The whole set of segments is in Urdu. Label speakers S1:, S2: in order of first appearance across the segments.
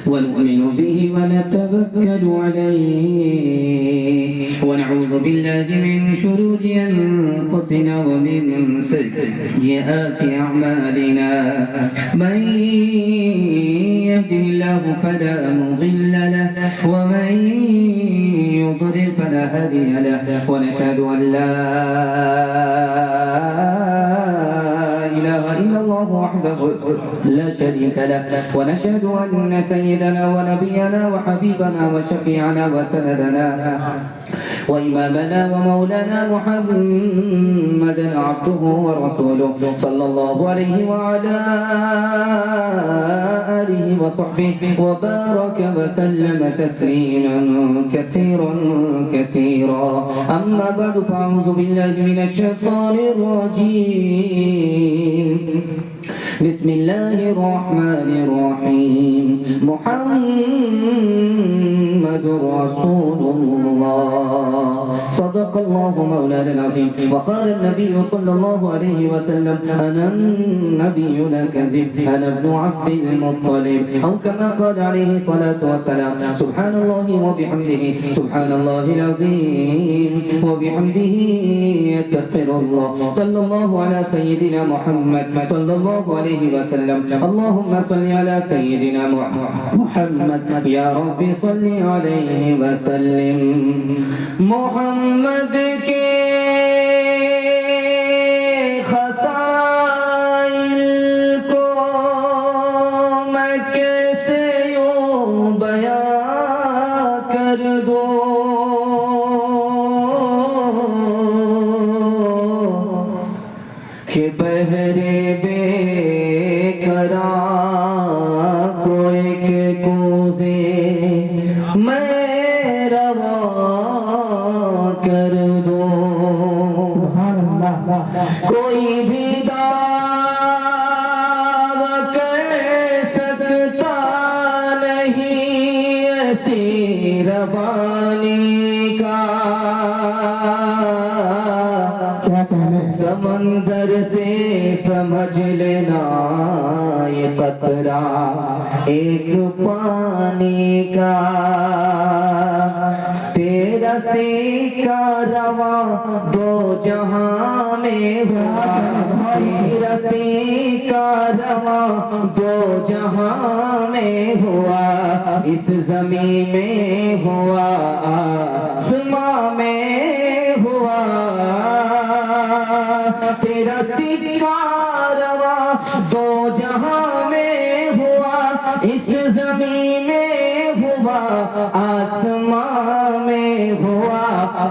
S1: ونؤمن به ونتوكل عليه ونعوذ بالله من شرور أنفسنا ومن سيئات أعمالنا من يهده الله فلا مضل له ومن يضلل فلا هادي له ونشهد أن لا إله إلا الله وحده لا شريك له ونشهد أن سيدنا ونبينا وحبيبنا وشفيعنا وسندنا وإمامنا ومولانا محمدا عبده ورسوله صلى الله عليه وعلى آله وصحبه وبارك وسلم تسليما كثيرا كثيرا أما بعد فأعوذ بالله من الشيطان الرجيم بسم الله الرحمن الرحيم محمد رسول الله صدق الله مولانا العظيم وقال النبي صلى الله عليه وسلم أنا النبي لا كذب أنا ابن عبد المطلب أو كما قال عليه الصلاة والسلام سبحان الله وبحمده سبحان الله العظيم وبحمده أستغفر الله صلى الله على سيدنا محمد صلى الله عليه وسلم اللهم صل على سيدنا محمد يا رب صل عليه وسلم محمد کے خصائل کو میں کیسے یوں بیان کر دوں کہ بہرے بے قرار کو ایک کوزے میں روا کر دو کوئی بھی دعویٰ کر سکتا نہیں ایسی روانی کا سمندر سے سمجھ لینا یہ قطرہ ایک پانی کا تیرا سیکا رواں دو جہاں میں ہوا تیرا سیکا رواں دو جہاں میں ہوا اس زمین میں ہوا آسماں میں ہوا تیرا سیکا رواں دو جہاں میں ہوا اس زمین میں ہوا آسمان میں ہوا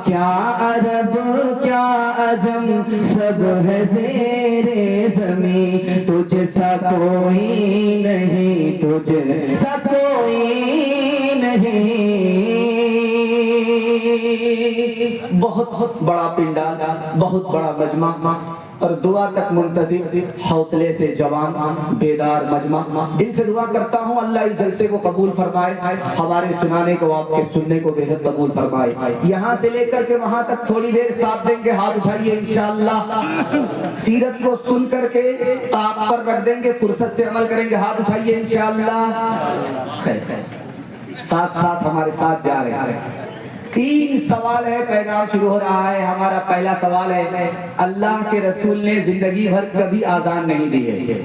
S1: کیا عرب کیا عجم سب ہے زیر زمین تجھ سا کوئی نہیں تجھ سا کوئی نہیں بہت بڑا پنڈال بہت بڑا مجمع اور دعا تک منتظر حوصلے سے جوان بیدار مجمع دل سے دعا کرتا ہوں اللہ اس جلسے کو قبول فرمائے ہمارے سنانے کو آپ کے سننے کو بہت قبول فرمائے یہاں سے لے کر کے وہاں تک تھوڑی دیر ساتھ دیں گے ہاتھ اٹھائیے انشاءاللہ سیرت کو سن کر کے آپ پر رکھ دیں گے فرصت سے عمل کریں گے ہاتھ اٹھائیے انشاءاللہ ساتھ ساتھ ہمارے ساتھ جا رہے ہیں 3 سوال ہے پیغام شروع ہو رہا ہے ہمارا پہلا سوال ہے اللہ کے رسول نے زندگی بھر کبھی آزان نہیں دی ہے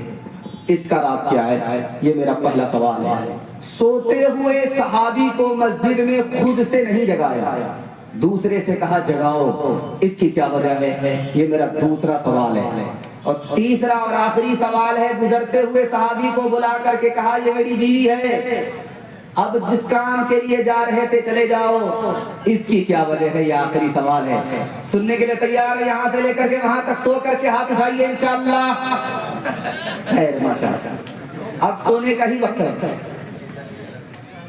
S1: اس کا راز کیا ہے یہ میرا پہلا سوال ہے سوتے ہوئے صحابی کو مسجد میں خود سے نہیں جگایا دوسرے سے کہا جگاؤ اس کی کیا وجہ ہے یہ میرا دوسرا سوال ہے اور تیسرا اور آخری سوال ہے گزرتے ہوئے صحابی کو بلا کر کے کہا یہ میری بیوی ہے اب جس کام کے لیے جا رہے تھے چلے جاؤ اس کی کیا وجہ ہے یہ آخری سوال ہے سننے کے لیے تیار ہے یہاں سے لے کر کے وہاں تک سو کر کے ہاتھ اٹھائیے انشاءاللہ خیر ماشاءاللہ اب سونے کا ہی وقت ہے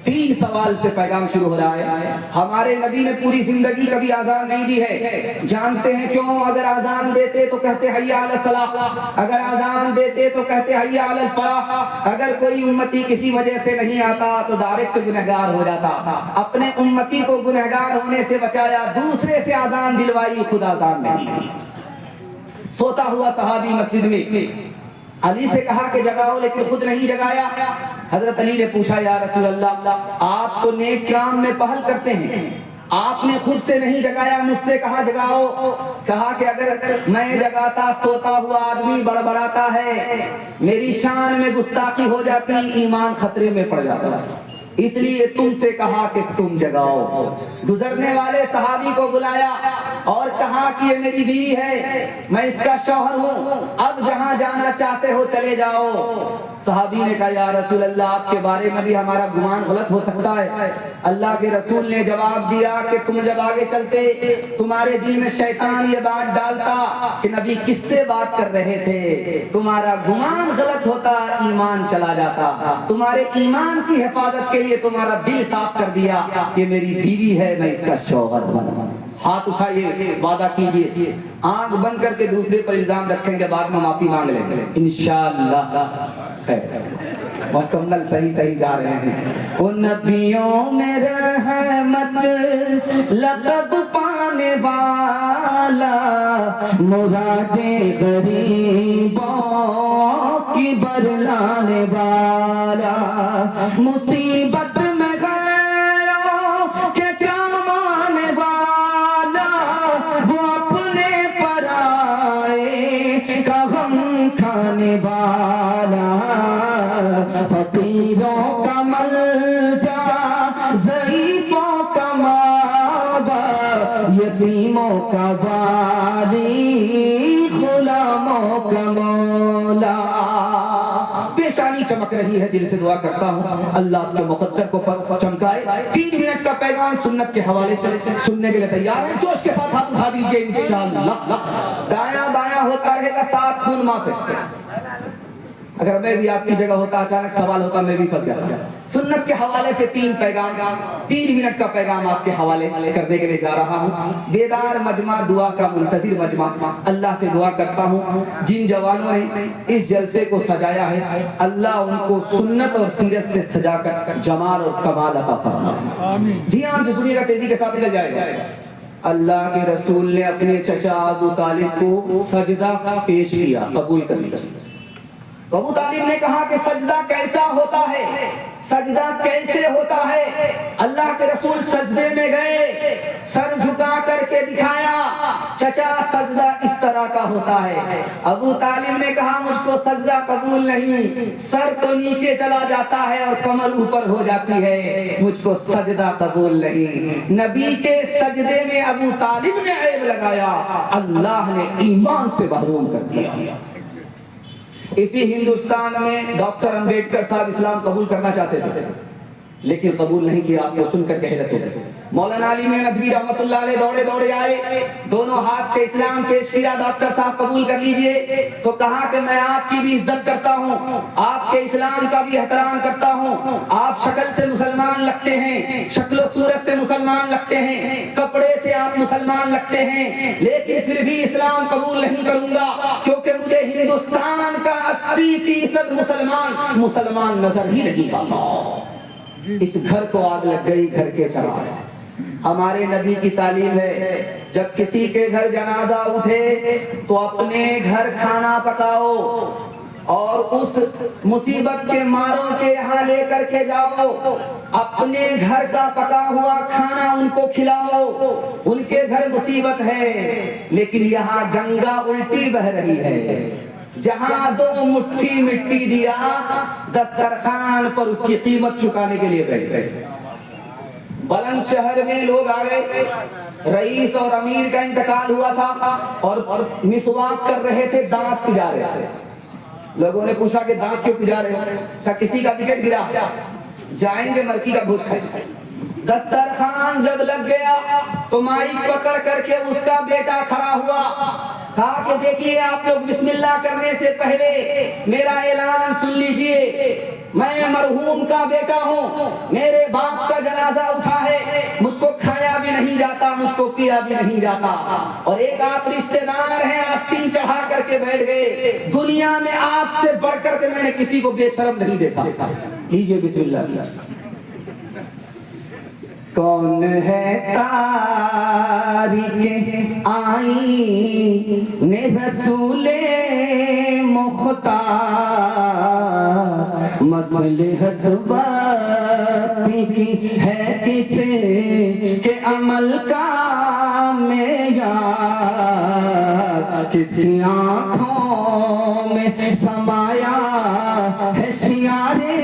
S1: 3 سوال سے پیغام شروع ہو رہا ہے ہمارے نبی نے پوری زندگی کبھی آزان نہیں دی ہے جانتے ہیں کیوں اگر آزان دیتے تو کہتے حی علی الصلاۃ اگر آزان دیتے تو کہتے حی علی الفلاح اگر کوئی امتی کسی وجہ سے نہیں آتا تو ڈائریکٹ گنہگار ہو جاتا اپنے امتی کو گنہگار ہونے سے بچایا دوسرے سے آزان دلوائی خود آزان نہیں سوتا ہوا صحابی مسجد میں علی سے کہا کہ جگاؤ لیکن خود نہیں جگایا حضرت علی نے پوچھا یا رسول اللہ آپ تو نیک کام میں پہل کرتے ہیں، آپ نے خود سے نہیں جگایا، مجھ سے کہاں جگاؤ؟ کہا کہ اگر میں جگاتا سوتا ہوا آدمی بڑبڑاتا ہے، میری شان میں گستاخی ہو جاتی، ایمان خطرے میں پڑ جاتا، اس لیے تم سے کہا کہ تم جگاؤ۔ گزرنے والے صحابی کو بلایا اور کہا کہ یہ میری بیوی ہے، میں اس کا شوہر ہوں، اب جہاں جانا چاہتے ہو چلے جاؤ۔ صحابی نے کہا یا رسول اللہ آپ کے بارے میں بھی ہمارا گمان غلط ہو سکتا ہے۔ اللہ کے رسول نے جواب دیا کہ تم جب آگے چلتے تمہارے دل میں شیطان یہ بات ڈالتا کہ نبی کس سے بات کر رہے تھے، تمہارا گمان غلط ہوتا، ایمان چلا جاتا۔ تمہارے ایمان کی حفاظت کے لیے تمہارا دل صاف کر دیا کہ میری بیوی ہے، میں اس کا شوہر ہوں۔ ہاتھ اٹھائیے، وعدہ کیجئے، آنکھ بند کر کے دوسرے پر الزام رکھیں گے، بعد میں معافی مانگ لیں گے انشاءاللہ۔ مکمل صحیح جا رہے ہیں۔ ان نبیوں میں رحمت لقب پانے والا، مرادیں غریبوں کی برلانے والا، مصیبت میں غیروں کے کام آنے والا، وہ اپنے پرائے کا غم کھانے والا، فقیروں کا ملجا، ضعیفوں کا ماوا، یتیموں کا والی، غلاموں کا مولا۔ پیشانی چمک رہی ہے، دل سے دعا کرتا ہوں اللہ آپ کے مقدر کو چمکائے۔ 3 منٹ کا پیغام سنت کے حوالے سے سننے کے لیے تیار ہیں؟ جوش کے ساتھ ہاتھ اٹھا دیجئے انشاءاللہ۔ دایاں بایاں ہوتا رہے گا، ساتھ خون معاف ہے۔ اگر میں بھی آپ کی جگہ ہوتا، اچانک سوال ہوتا، میں بھی پھنس جاتا۔ سنت کے حوالے سے 3 پیغام، 3 منٹ کا پیغام آپ کے حوالے کرنے کے لیے جا رہا ہوں۔ بیدار مجمع، دعا کا منتظر مجمع، اللہ سے دعا کرتا ہوں جن جوانوں نے اس جلسے کو سجایا ہے، اللہ ان کو سنت اور سیرت سے سجا کر جمال اور کمال عطا فرمائے۔ دھیان سے سنیے گا، تیزی کے ساتھ نکل جائے گا۔ اللہ کے رسول نے اپنے چچا ابو طالب کو سجدہ پیش کیا، قبول کر لیا۔ ابو طالب نے کہا کہ سجدہ کیسا ہوتا ہے، سجدہ کیسے ہوتا ہے؟ اللہ کے رسول سجدے میں گئے، سر جھکا کر کے دکھایا، چچا سجدہ اس طرح کا ہوتا ہے۔ ابو طالب نے کہا مجھ کو سجدہ قبول نہیں، سر تو نیچے چلا جاتا ہے اور کمر اوپر ہو جاتی ہے، مجھ کو سجدہ قبول نہیں۔ نبی کے سجدے میں ابو طالب نے عیب لگایا، اللہ نے ایمان سے محروم کر دیا۔ اسی ہندوستان میں ڈاکٹر امبیڈکر صاحب اسلام قبول کرنا چاہتے تھے لیکن قبول نہیں کیا، آپ کو سن کر کہہ رہے تھے۔ مولانا علی میں ندوی رحمت اللہ علیہ دوڑے دوڑے آئے، دونوں ہاتھ سے اسلام پیش کیا، ڈاکٹر صاحب قبول کر لیجئے، تو کہا کہ میں آپ کی بھی عزت کرتا ہوں، آپ کے اسلام کا بھی احترام کرتا ہوں، آپ شکل سے مسلمان لگتے ہیں، شکل و صورت سے مسلمان لگتے ہیں، کپڑے سے آپ مسلمان لگتے ہیں، لیکن پھر بھی اسلام قبول نہیں کروں گا کیونکہ مجھے ہندوستان کا 80% مسلمان نظر ہی نہیں آتا۔ اس گھر کو آگ لگ گئی گھر کے چراغ سے۔ ہمارے نبی کی تعلیم ہے جب کسی کے گھر جنازہ اٹھے تو اپنے گھر کھانا پکاؤ اور اس مصیبت کے ماروں کے یہاں لے کر کے جاؤ، اپنے گھر کا پکا ہوا کھانا ان کو کھلاؤ، ان کے گھر مصیبت ہے لیکن یہاں گنگا الٹی بہ رہی ہے، جہاں 2 مٹھی مٹی دیا دسترخوان پر اس کی قیمت چکانے کے لیے بیٹھ گئے۔ بلند شہر میں لوگ آ گئے، رئیس اور امیر کا انتقال ہوا تھا اور مسواک کر رہے تھے، دانت پجا رہے تھے۔ لوگوں نے پوچھا کہ دانت کیوں پجا رہے ہیں؟ کہا کسی کا وکٹ گرا، جائیں گے مرکی کا گوشت کھائیں۔ دسترخوان جب لگ گیا تو مائک پکڑ کر کے اس کا بیٹا کھڑا ہوا، کہا کہ دیکھیے آپ لوگ بسم اللہ کرنے سے پہلے میرا اعلان سن لیجئے، میں مرحوم کا بیٹا ہوں، میرے باپ کا جنازہ اٹھا ہے، مجھ کو کھایا بھی نہیں جاتا، مجھ کو پیا بھی نہیں جاتا، اور ایک آپ رشتہ دار ہیں آستین چڑھا کر کے بیٹھ گئے، دنیا میں آپ سے بڑھ کر کے میں نے کسی کو بے شرم نہیں دیکھا۔ لیجئے بسم اللہ۔ کون ہے تاریک آئین رسول مختار، مصلحت باقی کی ہے کسے کہ عمل کا معیار، کس کی آنکھوں میں سمایا ہے شیارے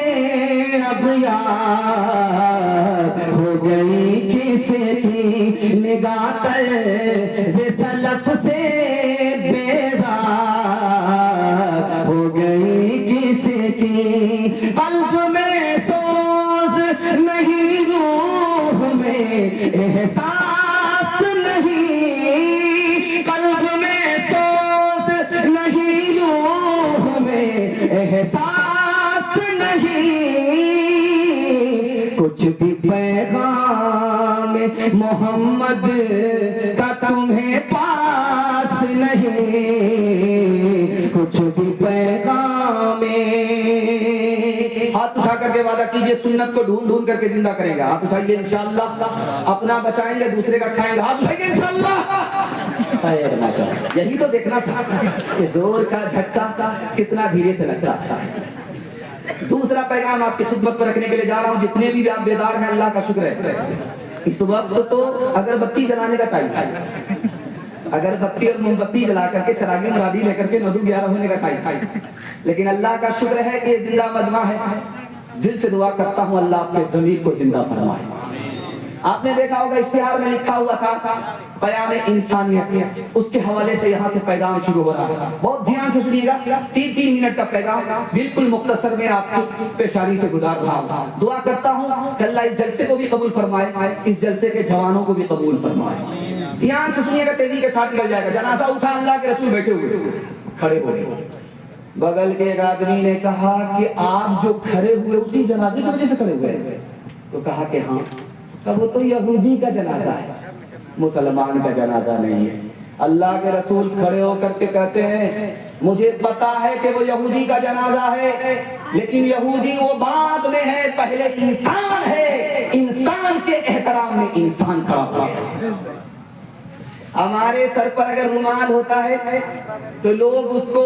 S1: ابیار، ہو گئی کسی کی نگاہ طرز سلف سے بیزار، ہو گئی کسی کی قلب میں سوز نہیں، روح میں احساس نہیں، قلب میں سوز نہیں، روح میں احساس نہیں، کچھ بھی پیغام محمد کا تمہیں پاس نہیں، کچھ بھی پیغام۔ ہاتھ اٹھا کر کے وعدہ کیجئے سنت کو ڈھونڈ ڈھونڈ کر کے زندہ کریں گے۔ ہاتھ اٹھائیے انشاءاللہ، اپنا بچائیں گے دوسرے کا کھائیں گے۔ ہاتھ اٹھائیے انشاءاللہ۔ یہی تو دیکھنا تھا کہ زور کا جھٹکا کتنا دھیرے سے لگتا تھا۔ دوسرا پیغام آپ کی خدمت پر رکھنے کے لیے جا رہا ہوں، جتنے بھی آپ بیدار ہیں اللہ کا شکر ہے، اس وقت تو اگربتی جلانے کا ٹائم ہے، اگربتی اور موم بتی جلا کر کے چراغی مرادی لے کر کے 9-11 ہونے کا ٹائم، لیکن اللہ کا شکر ہے کہ یہ زندہ مجمع ہے۔ دل سے دعا کرتا ہوں اللہ آپ کے ضمیر کو زندہ فرمائے۔ آپ نے دیکھا ہوگا اشتہار میں لکھا ہوا تھا پیام انسانیت، اس کے حوالے سے یہاں سے پیغام شروع ہو رہا ہے، بہت دھیان سے سنیے گا۔ 3 منٹ کا پیغام بالکل مختصر میں آپ کی پیشانی سے گزار رہا ہوں۔ دعا کرتا ہوں کہ اللہ اس جلسے کو بھی قبول فرمائے، اس جلسے کے جوانوں کو بھی قبول فرمائے۔ دھیان سے سنیے گا، تیزی کے ساتھ نکل جائے گا۔ جنازہ اٹھا، اللہ کے رسول بیٹھے ہوئے کھڑے ہو گئے۔ بغل کے ایک آدمی نے کہا کہ آپ جو کھڑے ہوئے اسی جنازے کی وجہ سے کھڑے ہوئے؟ تو کہا کہ ہاں۔ وہ تو یہودی کا جنازہ ہے، مسلمان کا جنازہ نہیں ہے۔ اللہ کے رسول کھڑے ہو کر کے کہتے ہیں مجھے پتا ہے کہ وہ یہودی کا جنازہ ہے، لیکن یہودی وہ بعد میں ہے، پہلے انسان ہے، انسان کے احترام میں انسان کھڑا ہوا۔ ہمارے سر پر اگر رومال ہوتا ہے تو لوگ اس کو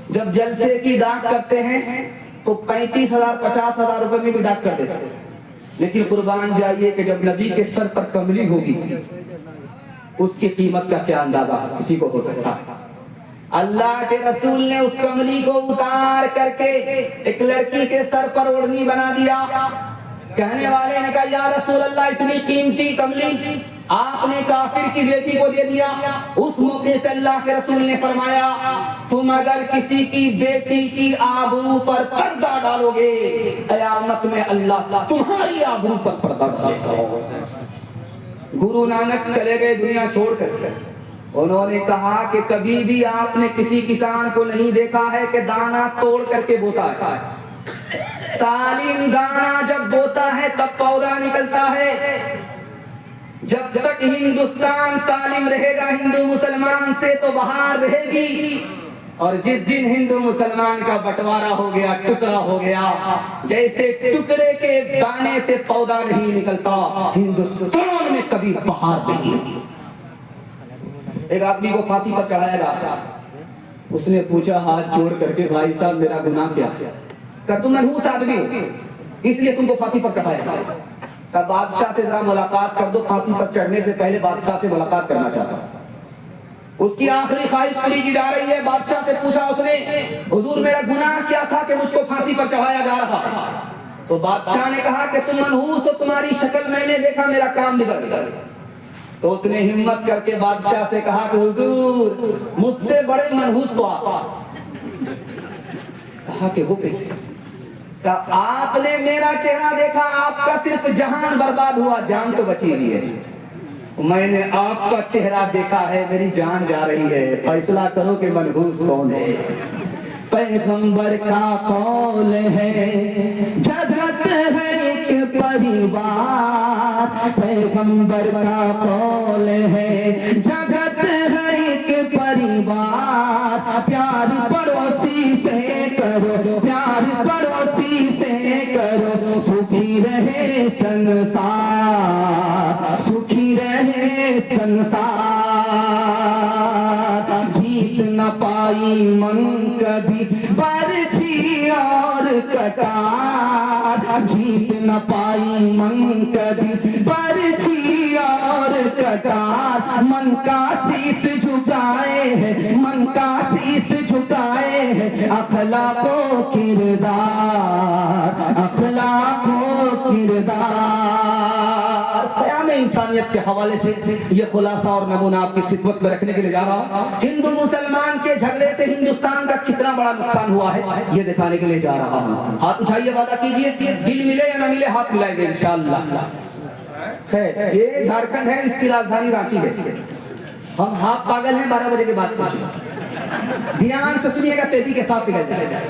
S1: جب جلسے کی ڈاک کرتے ہیں تو 35,000 50,000 روپے میں بھی ڈاک کر دیتے ہیں، لیکن قربان جائیے کہ جب نبی کے سر پر کملی ہوگی اس کی قیمت کا کیا اندازہ کسی کو ہو سکتا ہے۔ اللہ کے رسول نے اس کملی کو اتار کر کے ایک لڑکی کے سر پر اوڑھنی بنا دیا۔ کہنے والے نے کہا یا رسول اللہ اتنی قیمتی کملی آپ نے کافر کی بیٹی کو دے دیا۔ اس موقع سے اللہ کے رسول نے فرمایا تم اگر کسی کی بیٹی کی آبرو پر پردہ ڈالو گے قیامت میں اللہ تمہاری آبرو پر پردہ ڈالے گا۔ گرو نانک چلے گئے دنیا چھوڑ کر، انہوں نے کہا کہ کبھی بھی آپ نے کسی کسان کو نہیں دیکھا ہے کہ دانا توڑ کر کے بوتا ہے۔ سالم دانا جب بوتا ہے تب پودا نکلتا ہے۔ جب تک ہندوستان سالم رہے گا ہندو مسلمان سے تو بہار رہے گی، اور جس دن ہندو مسلمان کا بٹوارا ہو گیا، ٹکڑا ہو گیا، جیسے ٹکڑے کے دانے سے پودا نہیں نکلتا ہندوستان میں کبھی بہار نہیں۔ ایک آدمی کو پھانسی پر چڑھایا گیا، اس نے پوچھا ہاتھ جوڑ کر کے بھائی صاحب میرا گناہ کیا؟ کہ تم منحوس آدمی ہو اس لیے تم کو پھانسی پر چڑھایا گیا۔ کہ بادشاہ سے ذرا ملاقات کر دو، پھانسی پر چڑھنے سے پہلے بادشاہ سے ملاقات کرنا چاہتا ہوں۔ اس کی آخری خواہش پوری کی جا رہی ہے۔ بادشاہ سے پوچھا اس نے حضور میرا گناہ کیا تھا کہ مجھ کو پھانسی پر چڑھایا جا رہا؟ تو بادشاہ نے کہا کہ تم منحوس ہو، تمہاری شکل میں نے دیکھا، میرا کام بگڑ گیا۔ تو اس نے ہمت کر کے بادشاہ سے کہا کہ حضور مجھ سے بڑے منحوس کو آپ۔ کہا کہ وہ کیسے؟ کہ آپ نے میرا چہرہ دیکھا، آپ کا صرف جہان برباد ہوا، جان تو بچی ہوئی ہے۔ میں نے آپ کا چہرہ دیکھا ہے، میری جان جا رہی ہے، فیصلہ کرو کہ منحوس کون ہے۔ پیغمبر کا قول ہے جگت ہے ایک پریوار، پیغمبر کا قول ہے جگت ہے ایک پریوار، پیار پڑوسی سے کرو، پیار پڑوسی سے کرو، سکھی رہے سنسار، سکھی رہے سنسار۔ جیت نہ پائی من کبھی برچھی اور کٹار، جیت نہ پائی من کبھی برچھی اور کٹار، من کا سیس جھکائے ہے، من کا سیس جھکائے ہے اخلاق و کردار، اخلاق و کردار۔ قیام انسانیت کے حوالے سے یہ خلاصہ اور نمونہ آپ کی خدمت میں رکھنے کے لیے جا رہا ہوں۔ ہندو مسلمان کے جھگڑے سے ہندوستان کا کتنا بڑا نقصان ہوا ہے یہ دکھانے کے لیے جا رہا ہوں۔ ہاتھ اٹھائیے، وعدہ کیجئے، دل ملے یا نہ ملے ہاتھ ملائیں گے انشاءاللہ۔ خیر، یہ جھارکھنڈ ہے، اس کی راجدھانی رانچی ہے۔ ہم ہاں پاگل ہیں، 12 بجے کے بعد پہنچے۔ دھیان سے سنیے گا، تیزی کے ساتھ نکل جائے۔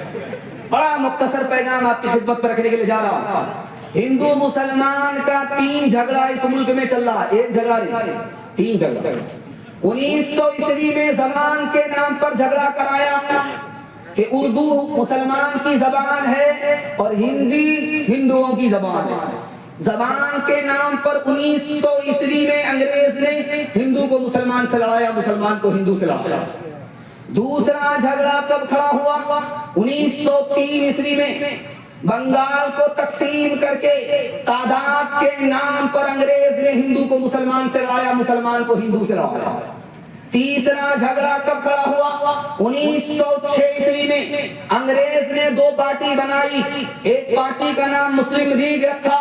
S1: بڑا مختصر پیغام آپ کی خدمت میں رکھنے کے لیے جا رہا ہوں۔ ہندو مسلمان کا 3 جھگڑا اس ملک میں چل رہا ہے، 1 جھگڑا نہیں، 3 جھگڑا۔ 1900 عیسوی میں زبان کے نام پر جھگڑا کرایا کہ اردو مسلمان کی زبان ہے اور ہندی ہندوؤں کی زبان ہے۔ زبان کے نام پر 1900 عیسوی میں انگریز نے ہندو کو مسلمان سے لڑایا، مسلمان کو ہندو سے لڑایا۔ دوسرا جھگڑا کب کھڑا ہوا؟ 1903 عیسوی میں بنگال کو تقسیم کر کے تعداد کے نام پر انگریز نے ہندو کو مسلمان سے لڑایا، مسلمان کو ہندو سے لڑایا۔ تیسرا جھگڑا کب کھڑا ہوا؟ 1906 عیسوی میں انگریز نے 2 پارٹی بنائی، ایک پارٹی کا نام مسلم لیگ رکھا،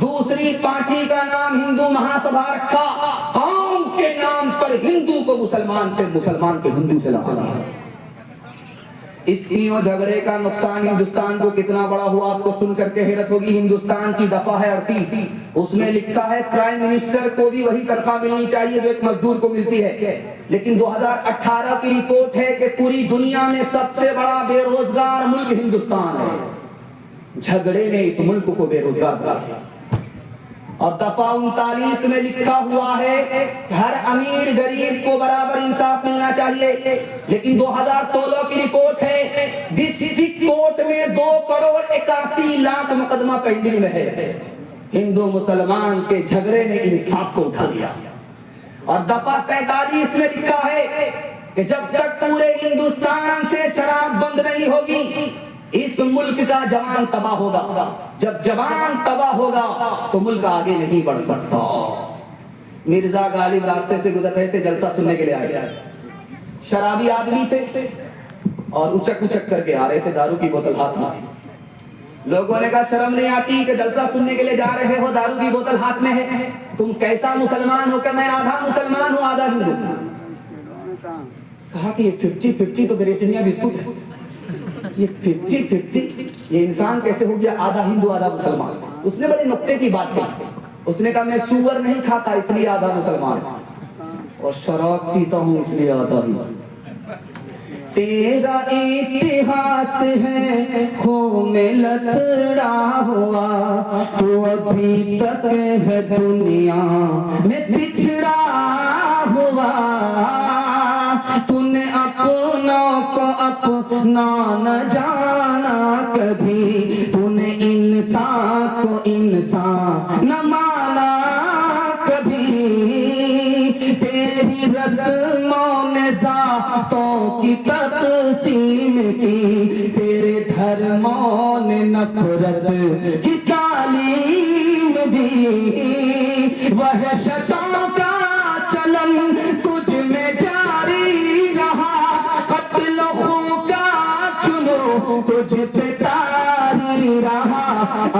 S1: دوسری پارٹی کا نام ہندو مہاسبھا رکھا۔ قوم کے نام پر ہندو کو مسلمان سے، مسلمان کو ہندو سے لڑایا۔ اس تینوں جھگڑے کا نقصان ہندوستان کو کتنا بڑا ہوا آپ کو سن کر کے حیرت ہوگی۔ ہندوستان کی دفعہ ہے 38، اس میں لکھا ہے پرائم منسٹر کو بھی وہی تنخواہ ملنی چاہیے جو ایک مزدور کو ملتی ہے، لیکن 2018 کی رپورٹ ہے کہ پوری دنیا میں سب سے بڑا بے روزگار ملک ہندوستان ہے۔ جھگڑے نے اس ملک کو بے روزگار بنا دیا۔ اور دفعہ 39 میں لکھا ہوا ہے ہر امیر غریب کو برابر انصاف ملنا چاہیے، لیکن 2016 کی رپورٹ ہے ڈسٹرکٹ کورٹ میں 2,81,00,000 مقدمہ پینڈنگ میں ہے۔ ہندو مسلمان کے جھگڑے نے انصاف کو اٹھا دیا۔ اور دفعہ 47 میں لکھا ہے کہ جب تک پورے ہندوستان سے شراب بند نہیں ہوگی اس ملک کا جوان تباہ ہوگا، جب جوان تباہ ہوگا تو ملک آگے نہیں بڑھ سکتا۔ مرزا غالب راستے سے گزر رہے تھے، جلسہ سننے کے لیے آئے، شرابی آدمی تھے اور اچک اچک کر کے آ رہے تھے، دارو کی بوتل ہاتھ میں تھی۔ لوگوں نے کہا شرم نہیں آتی کہ جلسہ سننے کے لیے جا رہے ہو، دارو کی بوتل ہاتھ میں ہے، تم کیسا مسلمان ہو کہ میں آدھا مسلمان ہوں آدھا ہندو؟ کہا کہ یہ 50-50 تو بریٹنیا بسکٹ ہے، یہ 50-50 یہ انسان کیسے ہو گیا آدھا ہندو آدھا مسلمان؟ اس نے بڑے نقطے کی بات کی، اس نے کہا میں سور نہیں کھاتا اس لیے آدھا مسلمان، اور شراب پیتا ہوں اس لیے آدھا ہندو۔ تیرا اتہاس ہے خون میں لتڑا ہوا، تو ابھی تک ہے دنیا میں بچھڑا ہوا، تو نے اپنوں کو اپنا نہ جانا کبھی، تو نے انسان کو انسان نہ مانا کبھی، تیری رسموں نے ذاتوں کی تقسیم کی، تیرے دھرموں نے نفرت کی تعلیم دی، وحشتوں کا چلن تجھ میں جاری رہا، قتل و خون کا چلو تجھ پہ طاری رہا،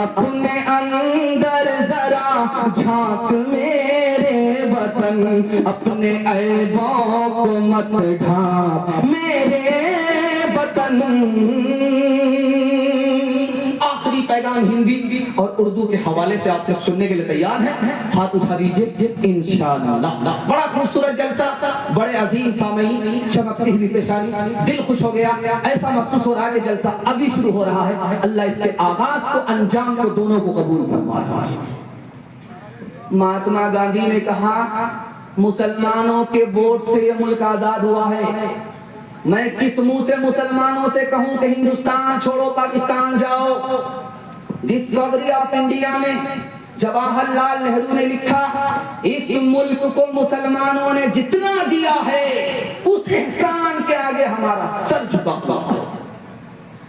S1: اپنے اندر ذرا جھانک میرے وطن، اپنے عیبوں کو مت ڈھانپ میرے وطن۔ آخری پیغام ہندی اور اردو کے حوالے سے آپ لوگ سننے کے لیے تیار ہیں؟ ہاتھ اٹھا دیجئے انشاءاللہ۔ بڑا خوبصورت جلسہ، بڑے عظیم سامعین، چمکتی ہوئی پیشانی، دل خوش ہو گیا، ایسا محسوس ہو رہا ہے کہ جلسہ ابھی شروع ہو رہا ہے۔ اللہ اس کے آغاز کو انجام کو دونوں کو قبول فرمائے۔ مہاتما گاندھی نے کہا مسلمانوں کے ووٹ سے یہ ملک آزاد ہوا ہے، میں کس منہ سے مسلمانوں سے کہوں کہ ہندوستان چھوڑو پاکستان جاؤ؟ ڈسکوری آف انڈیا میں جواہر لال نہرو نے لکھا اس ملک کو مسلمانوں نے جتنا دیا ہے اس احسان کے آگے ہمارا سر جھکا ہوا ہے۔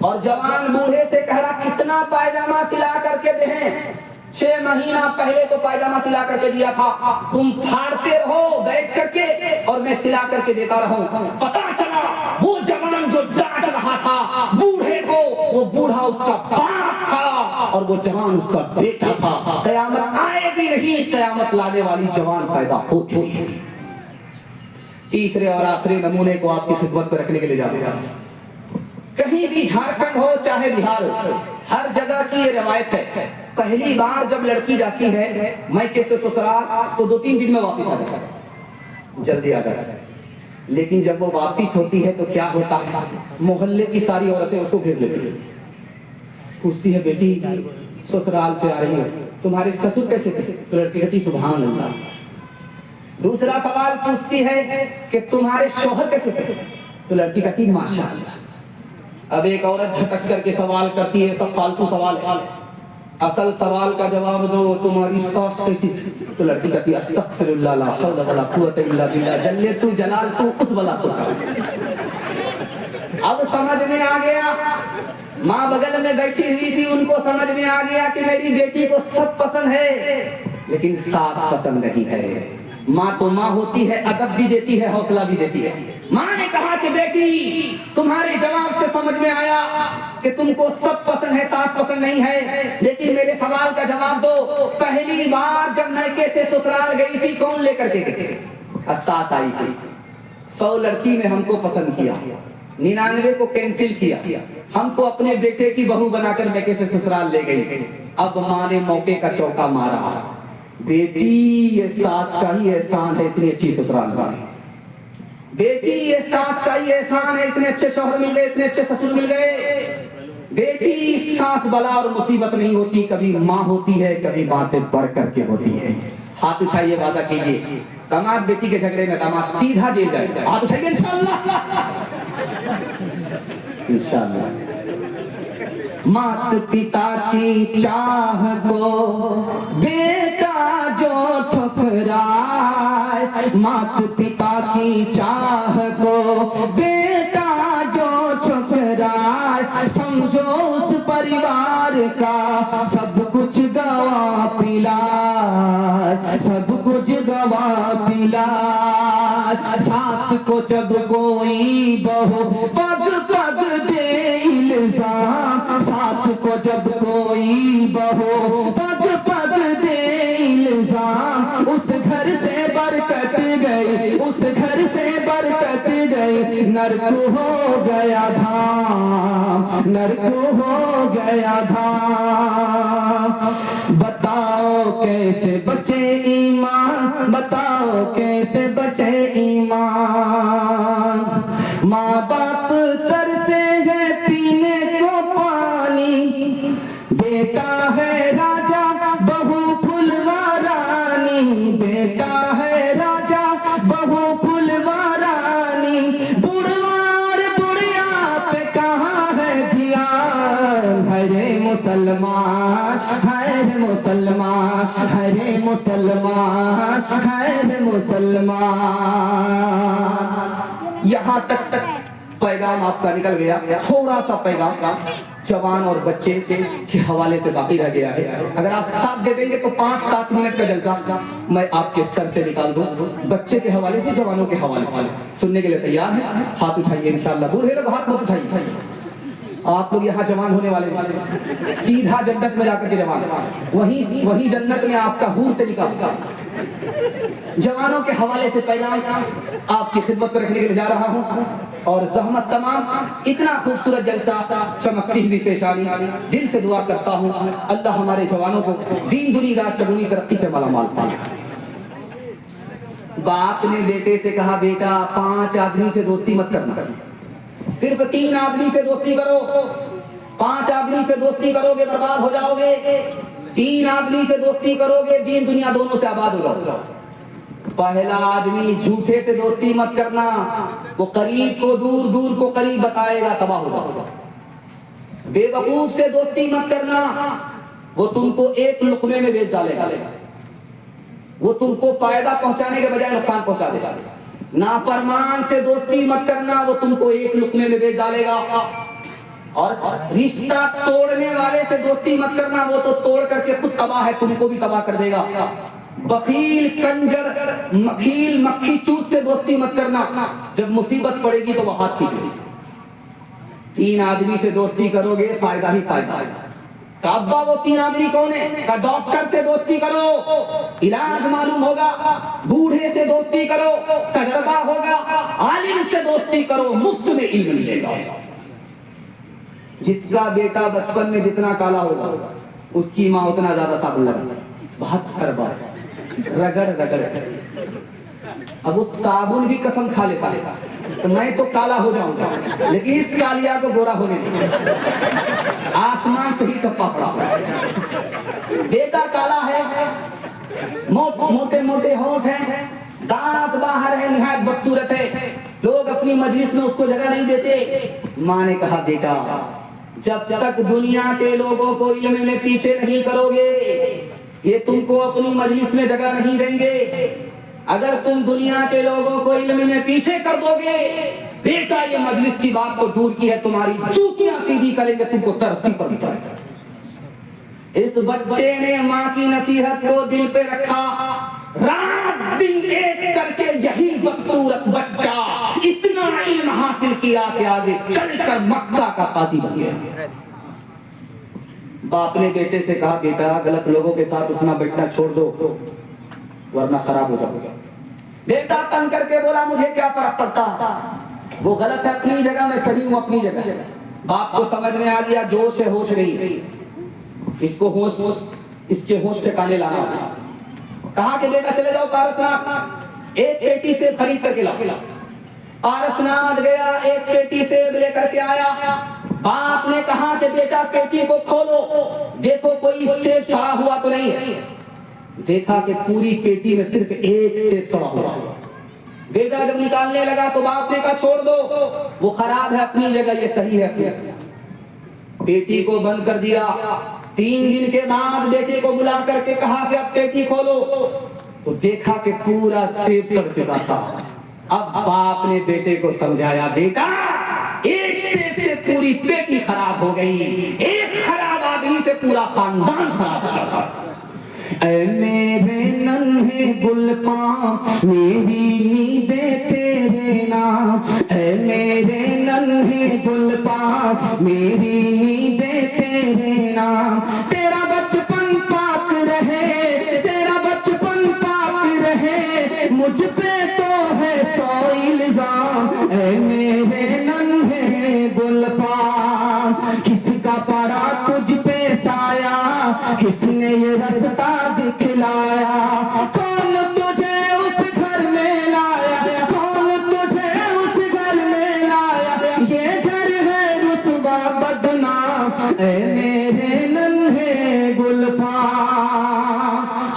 S1: اور جوان بوڑھے سے کہہ رہا کتنا پائجامہ سلا کر کے دیں، 6 مہینہ پہلے تو پائجامہ سلا کر کے دیا تھا، تم پھاڑتے رہو بیٹھ کر کے اور میں سلا کر کے دیتا رہوں۔ پتا چلا وہ جوان جو ڈانٹ رہا تھا بوڑھے کو، وہ بوڑھا اس کا باپ تھا اور وہ جوان اس کا بیٹا تھا۔ قیامت آئے بھی نہیں، قیامت لانے والی جوان پیدا ہو چکی۔ تیسرے اور آخری نمونے کو آپ کی خدمت پر رکھنے کے لیے جا رہا ہوں۔ کہیں بھی جھارکھنڈ ہو چاہے بہار ہو، ہر جگہ کی یہ روایت ہے، پہلی بار جب لڑکی جاتی ہے میکے سے سسرال تو 2-3 دن میں واپس آ جاتا ہے، جلدی آ جاتا ہے۔ لیکن جب وہ واپس ہوتی ہے تو کیا ہوتا ہے، محلے کی ساری عورتیں اس کو گھیر لیتی ہیں، پوچھتی ہے بیٹی سسرال سے آ رہی ہے، تمہارے سسر کیسے تھے؟ تو لڑکی کہتی سبحان اللہ۔ دوسرا سوال پوچھتی ہے کہ تمہارے شوہر کیسے تھے؟ تو لڑکی کہتی ماشاء اللہ۔ اب ایک عورت جھٹک کر کے سوال کرتی ہے، سب فالتو سوال ہے، اصل سوال کا جواب دو، تمہاری ساس کیسی تھی؟ تو لڑکی کہتی استغفر اللہ لا حول ولا قوت الا باللہ جل تو جلال تو اس بلا کو۔ اب سمجھ میں آ گیا، ماں بغل میں بیٹھی ہوئی تھی، ان کو سمجھ میں آ گیا کہ میری بیٹی کو سب پسند ہے لیکن ساس پسند نہیں ہے۔ ماں تو ماں ہوتی ہے، ادب بھی دیتی ہے، حوصلہ بھی دیتی ہے۔ ماں نے کہا کہ بیٹی تمہارے جواب سے سمجھ میں آیا کہ تم کو سب پسند ہے، ساس پسند نہیں ہے، لیکن میرے سوال کا جواب دو، پہلی بار جب میکے سے سسرال گئی تھی کون لے کر کے گئی؟ ساس آئی تھی۔ 100 لڑکی نے ہم کو پسند کیا، 99 کو کینسل کیا، ہم کو اپنے بیٹے کی بہو بنا کر میکے سے سسرال لے گئی۔ اب ماں نے موقع کا چوکا مارا، بیٹی یہ ساس کا ہی احسان ہے اتنی اچھی سسرال کا، بیٹی یہ ساس کا ہی احسان ہے اتنے اچھے شوہر مل گئے، اتنے اچھے سسر مل گئے۔ بیٹی ساس بلا اور مصیبت نہیں ہوتی، کبھی ماں ہوتی ہے، کبھی ماں سے بڑھ کر کے ہوتی ہے۔ ہاتھ اٹھائیے، وعدہ کیجیے داماد بیٹی کے جھگڑے میں داماد سیدھا جیل جائے گا، ہاتھ اٹھائیے انشاءاللہ۔ انشاءاللہ۔ مات پتا کی چاہ کو بیٹا جو ٹھکرائے، مات پتا کی چاہ کو بیٹا جو ٹھکرائے، سمجھو اس پریوار کا سب کچھ گوا پلا، سب کچھ گوا پلا۔ ساس کو جب کوئی بہو پگ پگ دے الزام، ساس کو جب کوئی بہو پگ پگ دے الزام، اس گھر سے برکت گئی، اس گھر سے برکت گئی، نرک ہو گیا دھام، نرک ہو گیا دھام۔ بتاؤ کیسے بچے ایمان، بتاؤ کیسے بچے ایمان۔ ماں باپ ترسے ہے پینے کو پانی، بیٹا ہے راجا بہو پھلوا رانی، بیٹا ہے راجا بہو پھلوا رانی، بڑھوا اور بڑھیا پہ کہاں ہے دھیان، ہرے مسلمان ہر مسلمان، ہرے مسلمان ہر مسلمان۔ یہاں تک پیغام آپ کا نکل گیا، تھوڑا سا پیغام کا جوان اور بچے کے حوالے سے باقی رہ گیا ہے۔ اگر آپ ساتھ دے دیں گے تو 5-7 منٹ کا جلسہ میں آپ کے سر سے نکال دوں، بچے کے حوالے سے، جوانوں کے حوالے سے سننے کے لیے تیار ہیں؟ ہاتھ اٹھائیے انشاءاللہ، بوڑھے لوگ ہاتھ مت اٹھائیے، آپ لوگ یہاں جوان ہونے والے سیدھا جنت میں جا کر کے جوان، وہی جنت میں آپ کا حور سے نکاح۔ جوانوں کے حوالے سے پیغام آپ کی خدمت پر رکھنے کے لیے جا رہا ہوں، اور زحمت تمام، اتنا خوبصورت جلسہ، چمکتی ہوئی پیشانی، دل سے دعا کرتا ہوں اللہ ہمارے جوانوں کو دین دنی رات چگنی ترقی سے مالا مال پائے۔ باپ نے بیٹے سے کہا بیٹا 5 آدمی سے دوستی مت کرنا، صرف 3 آدمی سے دوستی کرو، 5 آدمی سے دوستی کرو گے برباد ہو جاؤ گے، 3 آدمی سے دوستی کرو گے دین دنیا دونوں سے آباد ہو جاؤ گے۔ پہلا آدمی جھوٹے سے دوستی مت کرنا، وہ قریب کو دور، دور کو قریب بتائے گا، تباہ ہو جاؤ گا۔ بے وقوف سے دوستی مت کرنا، وہ تم کو ایک لقمے میں بیچ ڈالے گا، وہ تم کو فائدہ پہنچانے کے بجائے نقصان پہنچا دے گا۔ نافرمان سے دوستی مت کرنا، وہ تم کو ایک لقمے میں بیچ ڈالے گا۔ اور رشتہ توڑنے والے سے دوستی مت کرنا، وہ تو توڑ کر کے خود تباہ ہے، تم کو بھی تباہ کر دے گا۔ بخیل، کنجر، مکھیل، مکھی چوس سے دوستی مت کرنا، جب مصیبت پڑے گی تو وہ ہاتھ کھینچے گی۔ 3 آدمی سے دوستی کرو گے فائدہ ہی فائدہ ہے۔ ابا وہ 3 آدمی کون ہے؟ کہ ڈاکٹر سے دوستی کرو علاج معلوم ہوگا، بوڑھے سے دوستی کرو تجربہ ہوگا، عالم سے دوستی کرو مفت میں علم ملے گا۔ جس کا بیٹا بچپن میں جتنا کالا ہوگا اس کی ماں اتنا زیادہ صابن لگا، 72 بار رگڑ رگڑ کر۔ اب اس صابن بھی قسم کھا لیتا ہے تو میں تو کالا ہو جاؤں گا، لیکن اس کالیا کو گورا ہونے دیں، آسمان سے ہی ٹپا پڑا۔ بیٹا کالا ہے، موٹے موٹے ہونٹ ہیں، دانت باہر ہے، نہایت بدصورت ہے، لوگ اپنی مجلس میں اس کو جگہ نہیں دیتے۔ ماں نے کہا بیٹا جب تک دنیا کے لوگوں کو علم میں پیچھے نہیں کرو گے یہ تم کو اپنی مجلس میں جگہ نہیں دیں گے۔ اگر تم دنیا کے لوگوں کو علم میں پیچھے کر دو گے بیٹا یہ مجلس کی بات تو دور کی ہے تمہاری چوکیاں سیدھی کریں گے، تم کو ترقی پر بٹھائیں گے۔ اس بچے نے ماں کی نصیحت کو دل پہ رکھا، رات دن ایک کر کے یہی بدصورت بچہ اتنا علم حاصل کیا کہ آگے چل کر مکہ کا قاضی بن گیا۔ باپ نے بیٹے سے کہا بیٹا غلط لوگوں کے ساتھ اٹھنا بیٹھنا چھوڑ دو ورنہ خراب ہو جاؤ گا۔ بیٹا تنگ کر کے بولا مجھے کیا فرق پڑتا، وہ غلط ہے اپنی جگہ، میں صحیح ہوں اپنی جگہ۔ باپ کو سمجھ میں آ گیا جوش ہے ہوش نہیں، اس کو ہوش اس کے ہوش ٹھکانے لانا ہوگا۔ کہا کہ بیٹا چلے جاؤ پارسناتھ ایک پیٹی سے خرید کر کے لاؤ۔ پارسناتھ گیا ایک پیٹی سے لے کر کے آیا۔ باپ نے کہا کہ بیٹا پیٹی کو کھولو دیکھو کوئی سیب سڑا ہوا تو نہیں ہے۔ دیکھا کہ پوری پیٹی میں صرف ایک سیب سڑا ہوا ہے۔ بیٹا جب نکالنے لگا تو باپ نے کہا چھوڑ دو وہ خراب ہے اپنی جگہ یہ صحیح ہے۔ پیٹی کو بند کر دیا۔ 3 دن کے بعد بیٹے کو بلا کر کے کہا کہ اب پیٹی کھولو تو دیکھا کہ پورا سیب سڑ چکا تھا۔ اب باپ نے بیٹے کو سمجھایا بیٹا ایک سیب سے پوری پیٹی خراب ہو گئی، ایک خراب آدمی سے پورا خاندان خراب ہو گیا۔ اے میرے ننھے گل پاں میری نیندیں تیرے نام، اے میرے ننھے گل پاں میری نیندیں تیرے نام، تیرا بچپن پاک رہے، تیرا بچپن پاک رہے، مجھ پہ تو ہے 100 الزام، اے میرے ننھے گل پاں، کس کا پڑا تجھ پہ سایہ، کس نے یہ رستہ دکھلایا، کون تجھے اس گھر میں لایا، کون تجھے اس گھر میں لایا، یہ گھر ہے رسوا بدنام، اے میرے ننھے گلفاں۔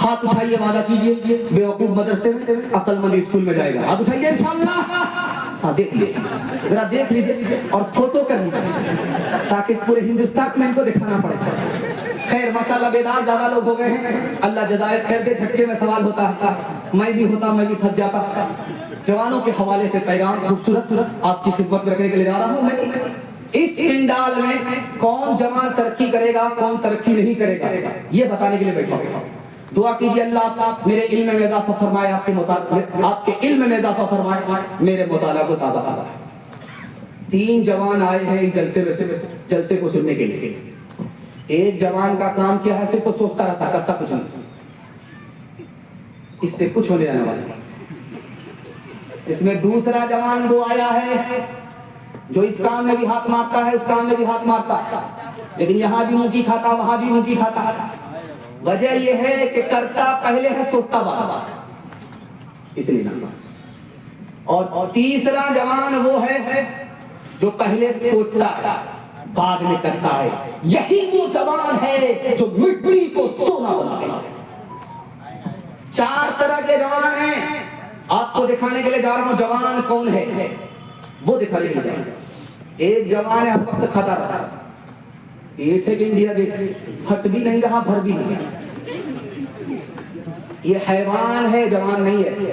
S1: ہاتھ اٹھائیے وعدہ کیجئے بیوقوف مدرسے میں عقل مند اسکول میں جائے گا، ہاتھ اٹھائیے انشاءاللہ۔ ہاں دیکھ لیجیے ذرا دیکھ لیجیے اور فوٹو کر لیجیے تاکہ پورے ہندوستان میں ان کو دکھانا پڑے۔ خیر ماشاءاللہ بیدار زیادہ لوگ ہو گئے ہیں، اللہ جزائے خیر دے۔ جھٹکے میں سوال ہوتا ہے، میں بھی ہوتا میں بھی پھنس جاتا۔ جوانوں کے حوالے سے پیغام خوبصورت آپ کی خدمت میں رکھنے کے لیے جا رہا ہوں۔ میں اس پنڈال میں کون جوان ترقی کرے گا کون ترقی نہیں کرے گا یہ بتانے کے لیے بیٹھا ہوں۔ دعا کیجیے اللہ میرے علم میں اضافہ فرمائے، آپ کے علم میں اضافہ فرمائے، میرے مطالعہ کو تازہ فرمائے۔ 3 جوان آئے ہیں اس جلسے کو سننے کے لیے۔ ایک جوان کا کام کیا ہے صرف وہ سوچتا رہتا، کرتا کچھ نہیں، اس سے کچھ ہونے جانے والا ہے۔ اس میں دوسرا جوان وہ آیا ہے جو اس کام میں بھی ہاتھ مارتا ہے اس کام میں بھی ہاتھ مارتا ہے، لیکن یہاں بھی منکی کھاتا وہاں بھی منکی کھاتا۔ وجہ یہ ہے کہ کرتا پہلے ہے سوچتا بعد، اس لیے نہ۔ اور تیسرا جوان وہ ہے جو پہلے سوچتا ہے بعد میں کرتا ہے، یہی وہ جوان ہے جو مٹی کو سونا بنا دے۔ 4 طرح کے جوان ہیں، آپ کو دکھانے کے لیے جا رہا ہوں جوان کون ہے وہ دکھانے کے لیے جا رہا ہوں۔ ایک جوان ہے ہر وقت کھاتا رہتا، پیٹ ہے کہ انڈیا دیکھ پھٹ بھی نہیں رہا بھر بھی نہیں، یہ حیوان ہے جوان نہیں ہے۔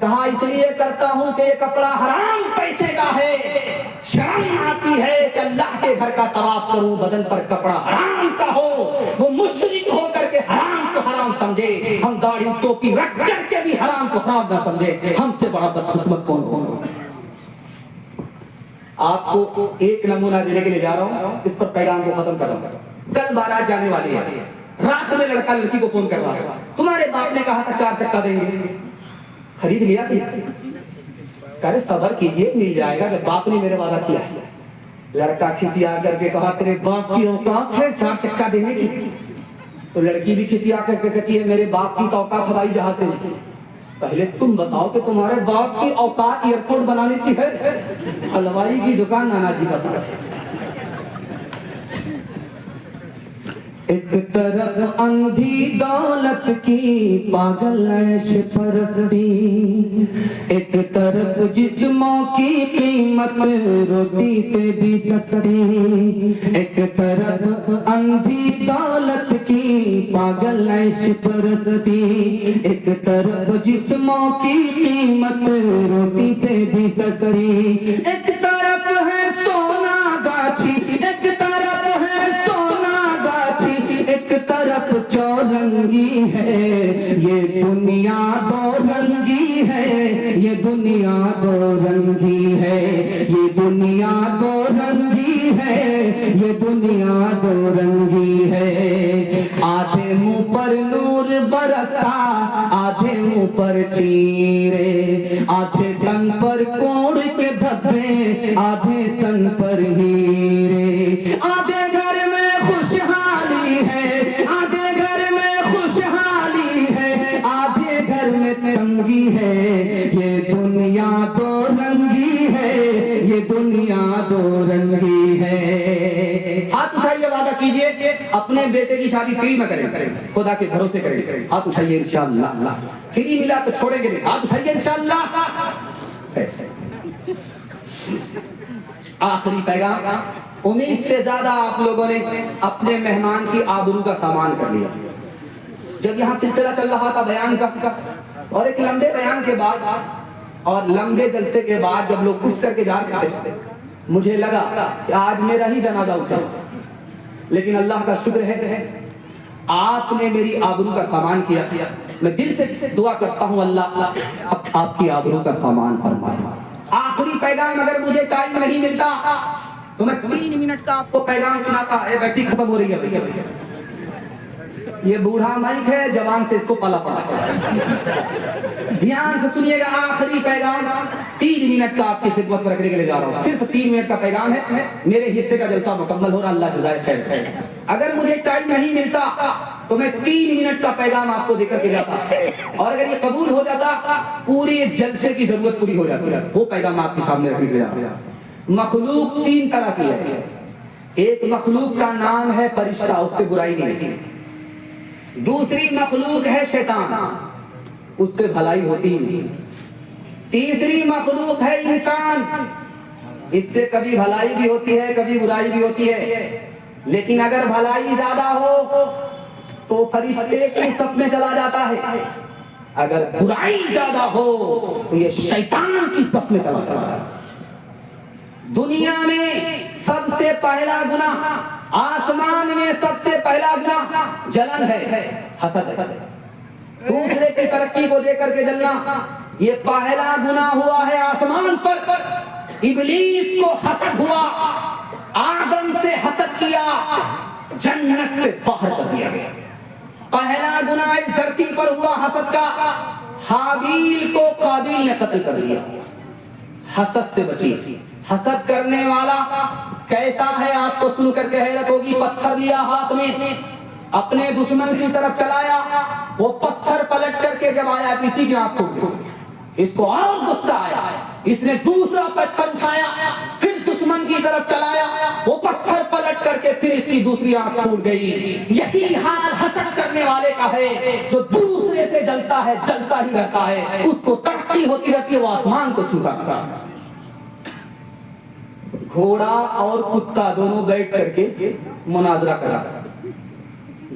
S1: کہا اس لیے کرتا ہوں کہ یہ کپڑا حرام پیسے کا ہے، شرم آتی ہے کہ اللہ کے گھر کا طواف کروں بدن پر کپڑا حرام کا ہو، وہ مشرک ہو کر کے حرام کو حرام سمجھے، ہم داڑھی ٹوپی رکھ کر کے بھی حرام کو حرام نہ سمجھے، ہم سے بڑا بدقسمت کون ہو؟ آپ کو ایک نمونہ دینے کے لیے جا رہا ہوں، اس پر پیغام کو ختم کر رہا ہوں۔ کل بارات جانے والی ہے، رات میں لڑکا لڑکی کو فون کر رہا ہے، تمہارے باپ نے کہا تھا 4 چکا دیں گے، خرید لیا کہ کہہ رہے صبر کیجئے مل جائے گا، جب باپ نے میرے وعدہ کیا ہے۔ لڑکا کھسیا کر کے کہا تیرے باپ کی اوقات ہے 4 چکا دینے کی؟ تو لڑکی بھی کھسیا کر کے کہتی ہے میرے باپ کی اوقات ہوائی جہاز دینے کی۔ پہلے تم بتاؤ کہ تمہارے باپ کی اوقات ایئرپورٹ بنانے کی ہے؟ حلوائی کی دکان نانا جی بتا۔ ایک طرف اندھی دولت کی پاگل عیش پرستی، ایک طرف جسموں کی قیمت روٹی سے بھی سستی، ایک طرف اندھی دولت کی پاگل عیش پرستی، ایک طرف جسموں کی قیمت روٹی سے بھی سستی، ایک طرف ہے سونا گاچھی، ایک طرف ہے سونا گاچھی، ایک طرف چورنگی ہے، یہ دنیا دو رنگی ہے، یہ دنیا دو رنگی ہے، یہ دنیا دو رنگی ہے، یہ دنیا دو رنگی ہے، آدھے منہ پر نور برسا آدھے منہ پر چیرے، آدھے تن پر کوڑ کے دھبے آدھے تن پر ہیرے، آدھے گھر میں خوشحالی ہے آدھے گھر میں خوشحالی ہے، آدھے گھر میں تنگی ہے، یہ دنیا دو رنگی ہے، یہ دنیا دو رنگی ہے۔ ہاتھ اٹھائیے، وعدہ کیجئے اپنے بیٹے کی شادی فری میں کریں، خدا کے بھروسے کریں، ہاتھ اٹھائیے انشاءاللہ، فری ملا تو چھوڑیں گے نہیں، ہاتھ اٹھائیے انشاءاللہ۔ آخری پیغام، امید سے زیادہ آپ لوگوں نے اپنے مہمان کی آبرو کا سامان کر لیا۔ جب یہاں سلسلہ چل رہا تھا بیان کا، اور ایک لمبے بیان کے بعد اور لمبے جلسے کے بعد جب لوگ اٹھ کر کے جا رہے تھے، مجھے لگا کہ آج میرا ہی جنازہ اٹھا، لیکن اللہ کا شکر ہے آپ نے میری آبرو کا سامان کیا۔ میں دل سے دعا کرتا ہوں اللہ آپ کی آبرو کا سامان فرمائے۔ آخری پیغام، اگر مجھے ٹائم نہیں ملتا تو میں 3 منٹ کا آپ کو پیغام سناتا۔ اے بیٹی ختم ہو رہی ہے، یہ بوڑھا مائک ہے، جوان سے اس کو پالا پڑا۔ دھیان سے سنیے گا، آخری پیغام 3 منٹ کا آپ کی خدمت میں رکھنے کے لیے جا رہا ہوں، صرف 3 منٹ کا پیغام ہے، میرے حصے کا جلسہ مکمل ہو رہا، اللہ جزائے خیر۔ اگر مجھے ٹائم نہیں ملتا تو میں 3 منٹ کا پیغام آپ کو دے کر کے جاتا، اور اگر یہ قبول ہو جاتا پوری جلسے کی ضرورت پوری ہو جاتی ہے۔ وہ پیغام آپ کے سامنے رکھنے کے لیے جا رہا ہوں۔ مخلوق 3 طرح کی ہے، ایک مخلوق کا نام ہے فرشتہ، اس سے برائی نہیں، دوسری مخلوق ہے شیطان، اس سے بھلائی ہوتی نہیں، تیسری مخلوق ہے انسان، اس سے کبھی بھلائی بھی ہوتی ہے کبھی برائی بھی ہوتی ہے، لیکن اگر بھلائی زیادہ ہو تو فرشتے کی صف میں چلا جاتا ہے، اگر برائی زیادہ ہو تو یہ شیطان کی صف میں چلا جاتا ہے۔ دنیا میں سب سے پہلا گناہ، آسمان میں سب سے پہلا گناہ جلن ہے، حسد ہے، دوسرے کی ترقی کو دے کر کے جلنا، یہ پہلا گناہ ہوا ہے آسمان پر۔ ابلیس کو حسد ہوا، آدم سے حسد کیا، جنت سے باہر کر دیا گیا۔ پہلا گناہ اس دھرتی پر ہوا حسد کا، حابیل کو قابیل نے قتل کر دیا۔ حسد سے بچی، حسد کرنے والا کیسا ہے آپ کو سن کر کے حیرت ہوگی۔ پتھر لیا ہاتھ میں، اپنے دشمن کی طرف چلایا، وہ پتھر پلٹ کر کے جب آیا کسی کی آنکھ کھل گئی، اس کو اور غصہ آیا، اس نے دوسرا پتھر اٹھایا، پھر دشمن کی طرف چلایا، وہ پتھر پلٹ کر کے پھر اس کی دوسری آنکھ پھوٹ گئی۔ یہی حال حسد کرنے والے کا ہے، جو دوسرے سے جلتا ہے جلتا ہی رہتا ہے، اس کو ترقی ہوتی رہتی ہے، وہ آسمان کو چھوتا رہتا ہے۔ گھوڑا اور کتا دونوں بیٹھ کر کے مناظرہ کرا،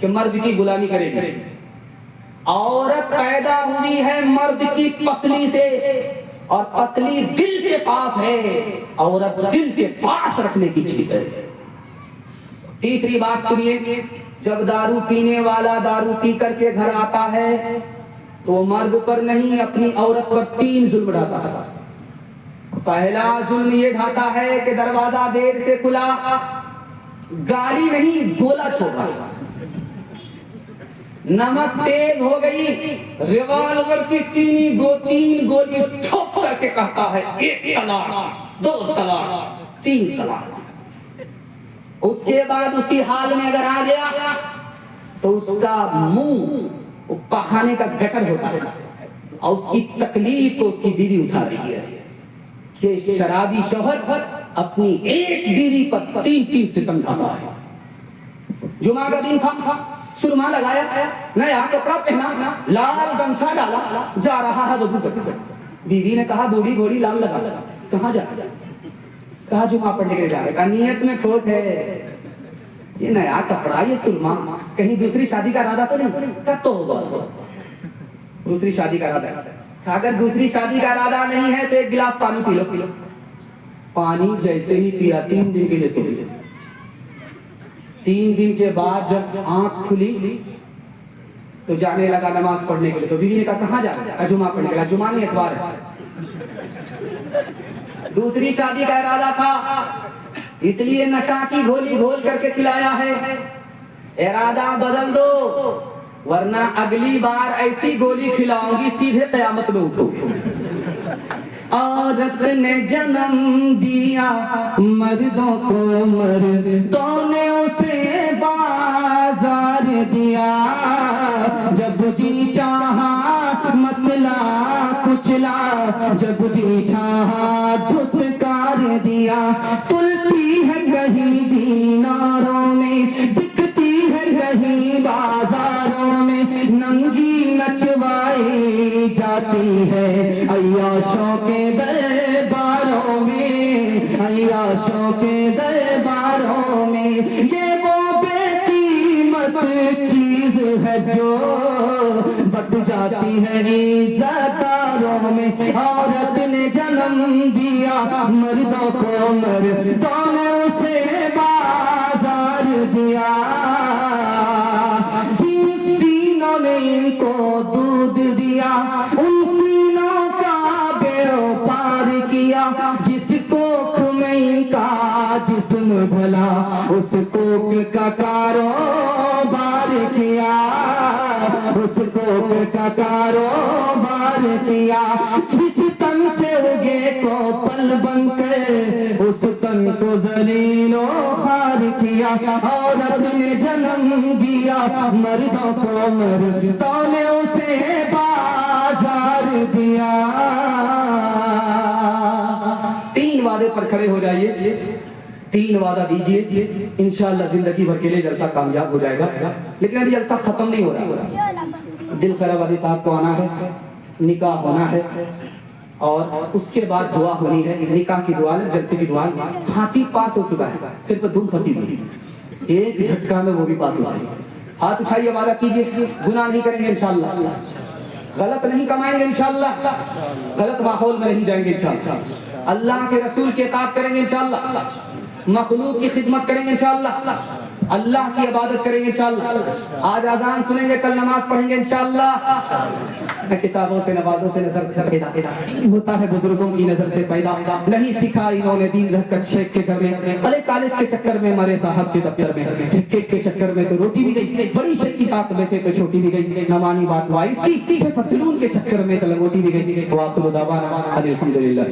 S1: کہ مرد کی غلامی کرے گی. عورت پیدا ہوئی ہے مرد کی پسلی سے اور پسلی دل کے پاس ہے. عورت دل کے پاس رکھنے کی چیز ہے. تیسری بات سنیے, جب دارو پینے والا دارو پی کر کے گھر آتا ہے تو مرد پر نہیں اپنی عورت پر 3 ظلم ڈھاتا ہے. پہلا ظلم یہ ڈھاتا ہے کہ دروازہ دیر سے کھلا, گالی نہیں گولا چھوڑا, نمک تیز ہو گئی, ریوالور کی 3 گولی ٹھوک کر کے کہتا ہے 1 طلاق 2 طلاق 3 طلاق. اس کے بعد اسی حال میں اگر آ گیا تو اس کا منہ پخانے کا گٹر ہوتا ہے اور اس کی تکلیف تو اس کی بیوی اٹھا رہی ہے کہ شرابی شوہر اپنی ایک بیوی پر 3 ستم ڈھاتا ہے. جمعہ کا دن تھا, سرما لگایا, نیا کپڑا پہنا, لال گمچھا ڈالا, جا رہا ہے وضو کرنے. بیوی نے کہا بوڑھی گھوڑی لال لگا. کہاں جا رہا؟ کہا جمعہ پڑھنے کے لیے جا رہے. کہا نیت میں کھوٹ ہے, یہ نیا کپڑا, یہ سرما, کہیں دوسری شادی کا ارادہ تو نہیں؟ کہا توبہ, دوسری شادی کا ارادہ ہے. اگر دوسری شادی کا ارادہ نہیں ہے تو 1 گلاس پانی پی لو. پانی جیسے ہی پیا 3 دن کے لیے سو گئی. 3 دن کے بعد جب آنکھ کھلی تو جانے لگا نماز پڑھنے کے لیے. تو بیوی نے کہا کہاں جا رہا ہے؟ جمعہ پڑھنے کے لیے. جمعہ نہیں, اتوار ہے. دوسری شادی کا ارادہ تھا, اس لیے نشا کی گولی گھول کر کے کھلایا ہے. ارادہ بدل دو ورنہ اگلی بار ایسی گولی کھلاؤں گی سیدھے قیامت میں اٹھو. عورت نے جنم دیا مردوں کو, مردوں نے اسے بازار دیا. جب جی چاہا مسئلہ کچلا, جب جی چاہا دھتکار دیا. تلتی ہے کہیں دیناروں میں, بکتی ہے کہیں بازاروں میں, ننگی نچوائی جاتی ہے عیاشوں کے درباروں میں, عیاشوں کے درباروں میں. یہ وہ بے قیمت چیز ہے جو بٹ جاتی ہے عزتداروں میں. عورت نے جنم دیا مردوں کو, مردوں نے اسے بازار دیا. جن سینوں نے ان کو دودھ دیا ان سینوں کا بیڑ پار کیا. جس کوکھ میں ان کا جسم بھلا اس کوکھ کا کاروبار کیا, اس کوکھ کا کاروبار کیا. جس تن سے اگے کو پل بن کر اس تن کو ذلیل و خوار کیا. عورت نے جنم دیا مردوں کو, مردوں نے اسے بازار دیا. 3 وعدے پر کھڑے ہو جائیے, 3 وعدہ دیجئے, انشاءاللہ زندگی بھر کے لیے جلسہ کامیاب ہو جائے گا. لیکن ابھی جلسہ ختم نہیں ہو رہا. دل خیر والی صاحب کو آنا ہے, نکاح ہونا ہے اور اس کے بعد دعا ہونی ہے. نکاح کی دعا, جلسے کی دعا. ہاتھی پاس ہو چکا ہے, صرف دھن پھنسی ہوئی, ایک جھٹکا میں وہ بھی پاس ہو جائے. ہاتھ اٹھائیے, وعدہ کیجئے گناہ نہیں کریں گے انشاءاللہ, غلط نہیں کمائیں گے انشاءاللہ, غلط ماحول میں نہیں جائیں گے انشاءاللہ, اللہ کے رسول کی اطاعت کریں گے انشاءاللہ, مخلوق کی خدمت کریں گے انشاءاللہ, اللہ کی عبادت کریں گے انشاءاللہ. آج اذان سنیں گے, کل نماز پڑھیں گے انشاءاللہ. کتابوں سے نوازوں سے نظر سے پیدا ہوتا ہے, بزرگوں کی نظر سے پیدا نہیں سکھا انہوں نے دین. رہ کر شیخ کے گھر میں, ارے کالج کے چکر میں مرے صاحب کے دفتر میں, ٹھیک کے چکر میں تو روٹی بھی گئی, بڑی شیخ کی طاقت میں تھے تو چھوٹی بھی گئی, نہ مانی بات وائس کی, پتلون کے چکر میں تو لنگوٹی بھی گئی. وآخر دعوانا الحمدللہ.